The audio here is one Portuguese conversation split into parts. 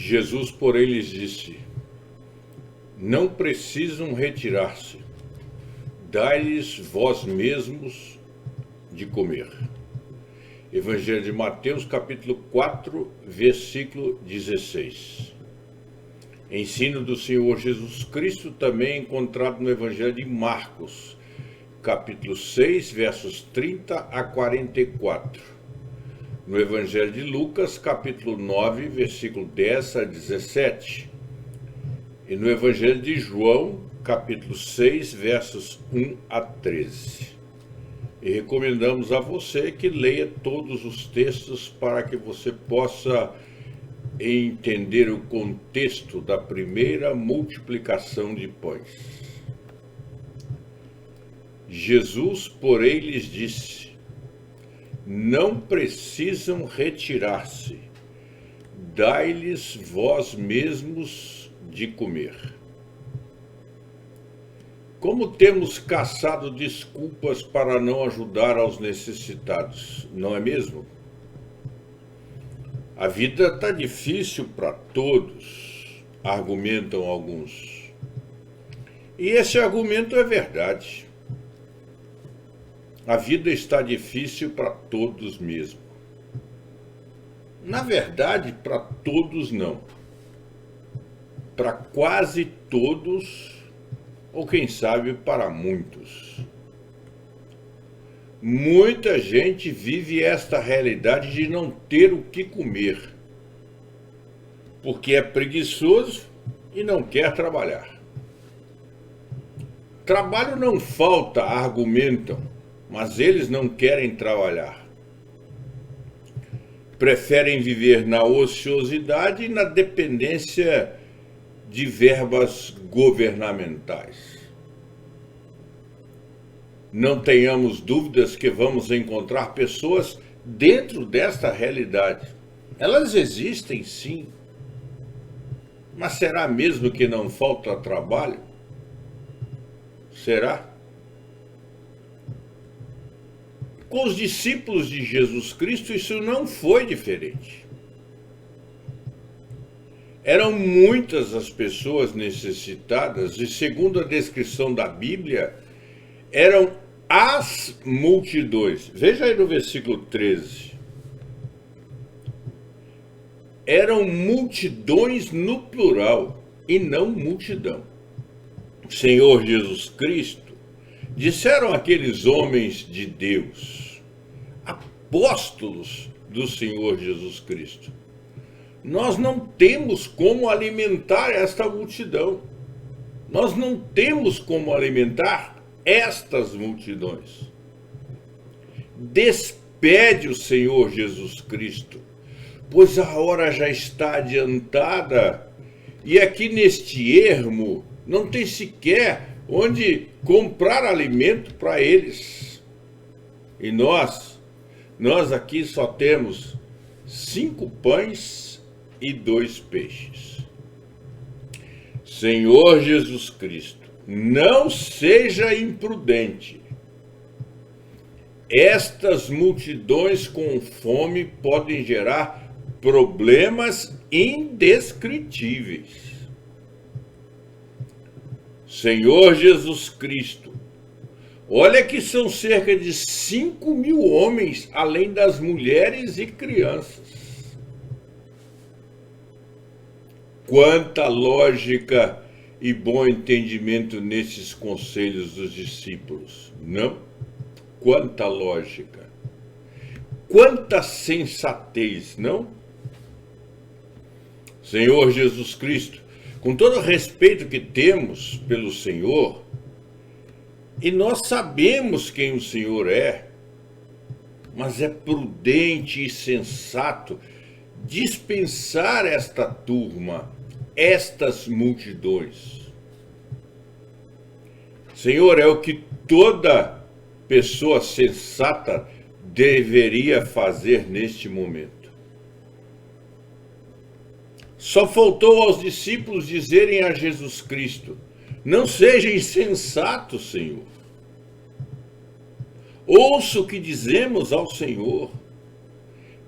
Jesus, porém, lhes disse: não precisam retirar-se, dai-lhes vós mesmos de comer. Evangelho de Mateus, capítulo 4, versículo 16. Ensino do Senhor Jesus Cristo, também encontrado no Evangelho de Marcos, capítulo 6, versos 30 a 44. No Evangelho de Lucas, capítulo 9, versículo 10 a 17. E no Evangelho de João, capítulo 6, versos 1 a 13. E recomendamos a você que leia todos os textos para que você possa entender o contexto da primeira multiplicação de pães. Jesus, porém, lhes disse: não precisam retirar-se, dai-lhes vós mesmos de comer. Como temos caçado desculpas para não ajudar aos necessitados, não é mesmo? A vida está difícil para todos, argumentam alguns. E esse argumento é verdade. A vida está difícil para todos mesmo. Na verdade, para todos não. Para quase todos, ou quem sabe para muitos. Muita gente vive esta realidade de não ter o que comer, porque é preguiçoso e não quer trabalhar. Trabalho não falta, argumentam, mas eles não querem trabalhar. Preferem viver na ociosidade e na dependência de verbas governamentais. Não tenhamos dúvidas que vamos encontrar pessoas dentro desta realidade. Elas existem, sim. Mas será mesmo que não falta trabalho? Será? Com os discípulos de Jesus Cristo, isso não foi diferente. Eram muitas as pessoas necessitadas e, segundo a descrição da Bíblia, eram as multidões. Veja aí no versículo 13. Eram multidões no plural e não multidão. Senhor Jesus Cristo, disseram aqueles homens de Deus, apóstolos do Senhor Jesus Cristo: nós não temos como alimentar esta multidão. Nós não temos como alimentar estas multidões. Despede o Senhor Jesus Cristo, pois a hora já está adiantada, e aqui neste ermo não tem sequer onde comprar alimento para eles. E nós aqui só temos 5 pães e 2 peixes. Senhor Jesus Cristo, não seja imprudente. Estas multidões com fome podem gerar problemas indescritíveis. Senhor Jesus Cristo, olha que são cerca de 5.000 homens, além das mulheres e crianças. Quanta lógica e bom entendimento nesses conselhos dos discípulos, não? Quanta lógica, quanta sensatez, não? Senhor Jesus Cristo, com todo o respeito que temos pelo Senhor, e nós sabemos quem o Senhor é, mas é prudente e sensato dispensar esta turma, estas multidões. Senhor, é o que toda pessoa sensata deveria fazer neste momento. Só faltou aos discípulos dizerem a Jesus Cristo: não seja insensato, Senhor. Ouça o que dizemos ao Senhor.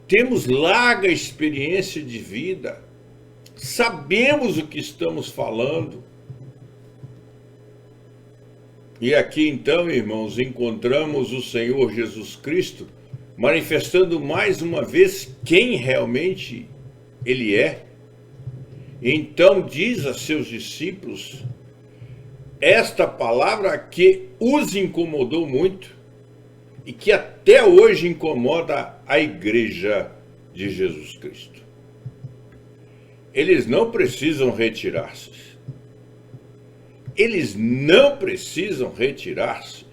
Temos larga experiência de vida. sabemos o que estamos falando. E aqui então, irmãos, encontramos o Senhor Jesus Cristo manifestando mais uma vez quem realmente Ele é. Então diz a seus discípulos esta palavra que os incomodou muito e que até hoje incomoda a igreja de Jesus Cristo. Eles não precisam retirar-se. Eles não precisam retirar-se.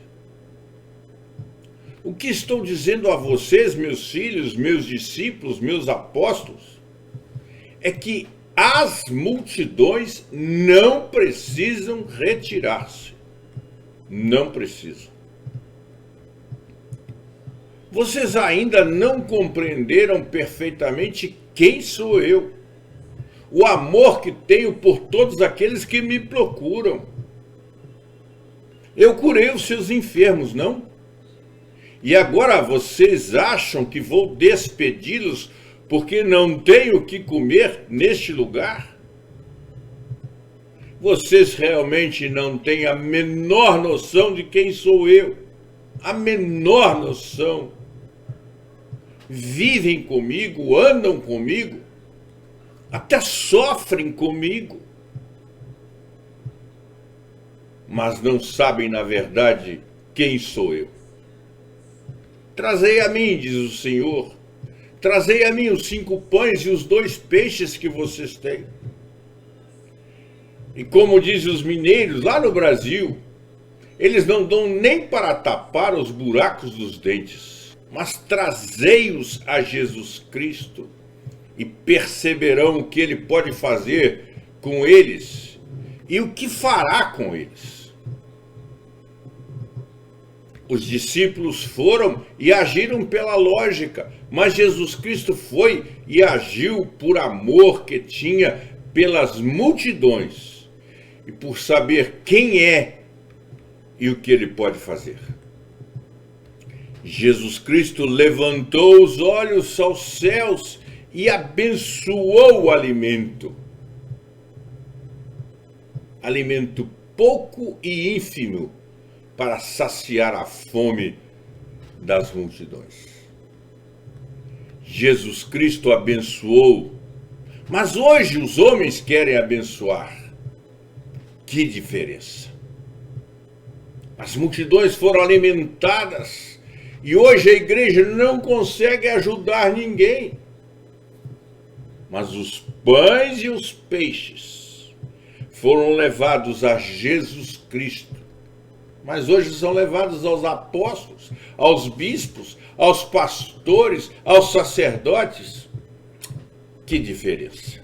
O que estou dizendo a vocês, meus filhos, meus discípulos, meus apóstolos, é que as multidões não precisam retirar-se. Não precisam. Vocês ainda não compreenderam perfeitamente quem sou eu. O amor que tenho por todos aqueles que me procuram. Eu curei os seus enfermos, não? E agora vocês acham que vou despedi-los porque não tenho o que comer neste lugar? Vocês realmente não têm a menor noção de quem sou eu. A menor noção. Vivem comigo, andam comigo, até sofrem comigo. Mas não sabem, na verdade, quem sou eu. Trazei a mim, diz o Senhor, trazei a mim os 5 pães e os 2 peixes que vocês têm. E como dizem os mineiros lá no Brasil, eles não dão nem para tapar os buracos dos dentes, mas trazei-os a Jesus Cristo e perceberão o que Ele pode fazer com eles e o que fará com eles. Os discípulos foram e agiram pela lógica, mas Jesus Cristo foi e agiu por amor que tinha pelas multidões e por saber quem é e o que Ele pode fazer. Jesus Cristo levantou os olhos aos céus e abençoou o alimento. Alimento pouco e ínfimo para saciar a fome das multidões. Jesus Cristo abençoou, mas hoje os homens querem abençoar. Que diferença! As multidões foram alimentadas e hoje a igreja não consegue ajudar ninguém. Mas os pães e os peixes foram levados a Jesus Cristo. Mas hoje são levados aos apóstolos, aos bispos, aos pastores, aos sacerdotes. Que diferença!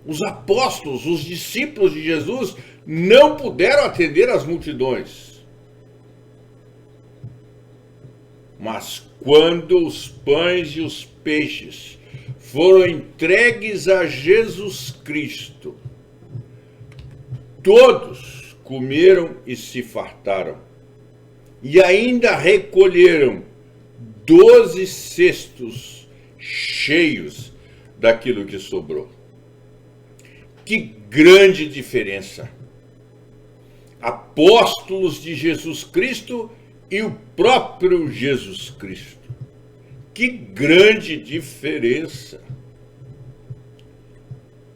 Os apóstolos, os discípulos de Jesus, não puderam atender as multidões. Mas quando os pães e os peixes foram entregues a Jesus Cristo, todos comeram e se fartaram, e ainda recolheram 12 cestos cheios daquilo que sobrou. Que grande diferença! Apóstolos de Jesus Cristo e o próprio Jesus Cristo. Que grande diferença!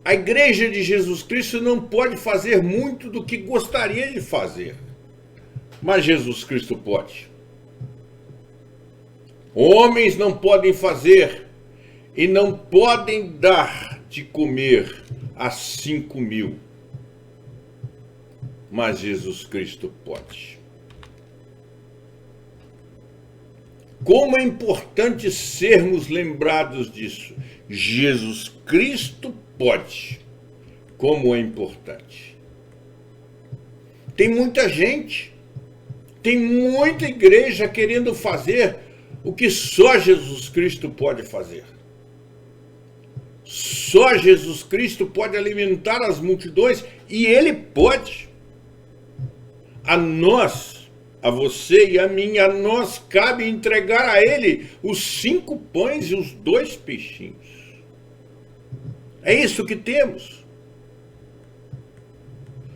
A igreja de Jesus Cristo não pode fazer muito do que gostaria de fazer, mas Jesus Cristo pode. Homens não podem fazer e não podem dar de comer a 5.000, mas Jesus Cristo pode. Como é importante sermos lembrados disso. Jesus Cristo pode. Como é importante. Tem muita gente, tem muita igreja querendo fazer o que só Jesus Cristo pode fazer. Só Jesus Cristo pode alimentar as multidões e Ele pode. A nós, a você e a mim, a nós cabe entregar a Ele os 5 pães e os 2 peixinhos. É isso que temos.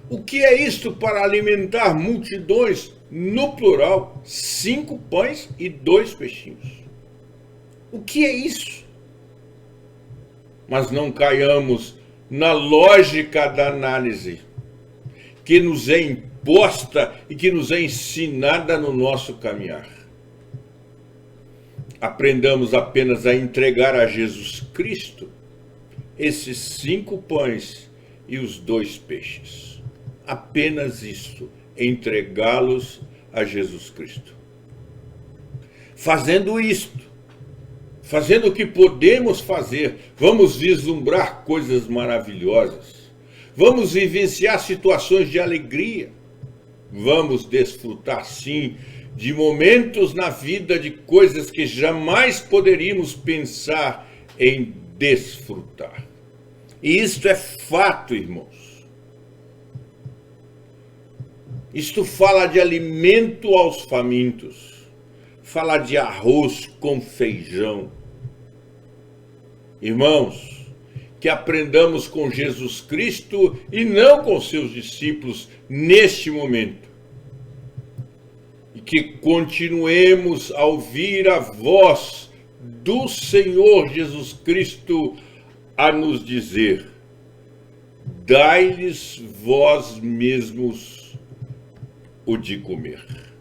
O que é isto para alimentar multidões, no plural, 5 pães e 2 peixinhos? O que é isso? Mas não caiamos na lógica da análise que nos é imposta e que nos é ensinada no nosso caminhar. Aprendamos apenas a entregar a Jesus Cristo esses 5 pães e os 2 peixes. Apenas isso, entregá-los a Jesus Cristo. Fazendo isto, fazendo o que podemos fazer, vamos vislumbrar coisas maravilhosas, vamos vivenciar situações de alegria, vamos desfrutar sim de momentos na vida de coisas que jamais poderíamos pensar em desfrutar. E isto é fato, irmãos. Isto fala de alimento aos famintos, fala de arroz com feijão. Irmãos, que aprendamos com Jesus Cristo e não com seus discípulos neste momento. E que continuemos a ouvir a voz do Senhor Jesus Cristo a nos dizer: dai-lhes vós mesmos o de comer.